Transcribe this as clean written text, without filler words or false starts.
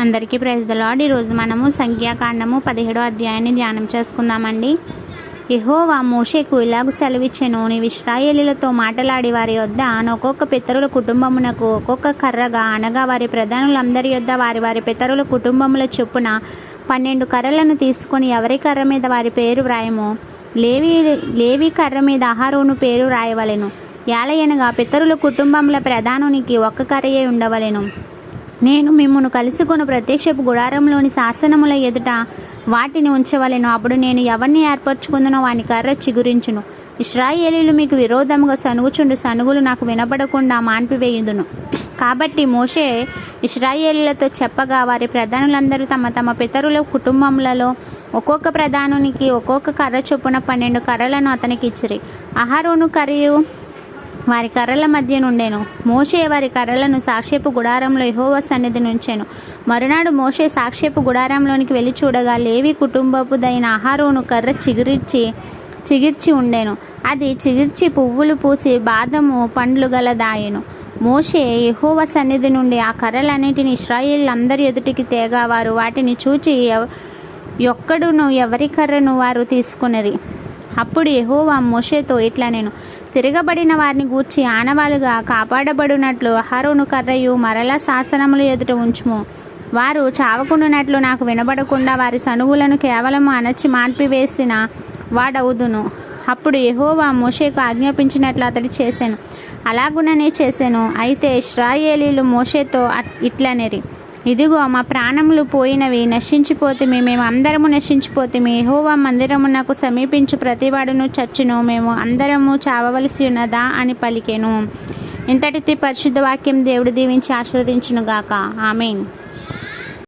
అందరికీ praise the lord. ఈరోజు మనము సంఖ్యాకాండము 17వ అధ్యాయాన్ని ధ్యానం చేసుకుందామండి. యెహోవా మోషేకు ఇలాగు సెలవిచ్చెను, నీవు ఇశ్రాయేలీలతో మాటలాడి వారి యొద్ద ఒక్కొక్క పితరుల కుటుంబమునకు ఒక్కొక్క కర్రగా, అనగా వారి ప్రధానులందరి యొద్ద వారి వారి పితరుల కుటుంబముల చొప్పున 12 కర్రలను తీసుకొని ఎవరి కర్ర మీద వారి పేరు వ్రాయము. లేవి కర్ర మీద అహరోను పేరు రాయవలెను. యాలయనగా పితరుల కుటుంబముల ప్రధానునికి ఒక్క కర్రయే ఉండవలెను. నేను మిమ్మును కలుసుకున్న ప్రత్యక్షపు గుడారంలోని శాసనముల ఎదుట వాటిని ఉంచవలెను. అప్పుడు నేను ఎవరిని ఏర్పరచుకుందునో వాని కర్ర చిగురించును. ఇశ్రాయేలీలు మీకు విరోధముగా సనుగుచుండు సనుగులు నాకు వినపడకుండా మాన్పివేయుదును. కాబట్టి మోషే ఇశ్రాయేలీలతో చెప్పగా, వారి ప్రధానులందరూ తమ తమ పితరుల కుటుంబములలో ఒక్కొక్క ప్రధానునికి ఒక్కొక్క కర్ర చొప్పున 12 కర్రలను అతనికి ఇచ్చిరి. అహరోను కర్రయు వారి కర్రల మధ్య నుండెను. మోషే వారి కర్రలను సాక్ష్యపు గుడారంలో యెహోవా సన్నిధి నుంచెను. మరునాడు మోషే సాక్ష్యపు గుడారంలోనికి వెళ్ళి చూడగా, లేవి కుటుంబపుదైన అహరోను కర్ర చిగిర్చి ఉండెను. అది చిగిర్చి పువ్వులు పూసి బాదము పండ్లు గలదాయెను. మోషే యెహోవా సన్నిధి నుండి ఆ కర్రలన్నిటిని ఇశ్రాయేలీయులందరి ఎదుటికి తేగా, వారు వాటిని చూచి ఒక్కడును ఎవరి కర్రను వారు తీసుకొనిరి. అప్పుడు యెహోవా మోషేతో ఇట్లనెను, తిరగబడిన వారిని గూర్చి ఆనవాలుగా కాపాడబడినట్లు అహరోను కర్రయు మరలా శాసనముల ఎదుట ఉంచుము. వారు చావకుండునట్లు నాకు వినబడకుండా వారి సనుగులను కేవలము అణచి మాన్పివేసిన వాడవుదును. అప్పుడు యెహోవా మోషేకు ఆజ్ఞాపించినట్లు అతడు చేసెను. అలాగుననే చేసెను. అయితే ఇశ్రాయేలీయులు మోషేతో ఇట్లనిరి, ఇదిగో మా ప్రాణములు పోయినవి, నశించిపోతిమి, మేము అందరము నశించిపోతిమి. యెహోవా మందిరమునకు సమీపించు ప్రతివాడును చచ్చును, మేము అందరము చావవలసి ఉన్నదా అని పలికెను. ఇంతటితో పరిశుద్ధ వాక్యం దేవుడు దీవించి ఆశీర్వదించునుగాక. ఆమేన్.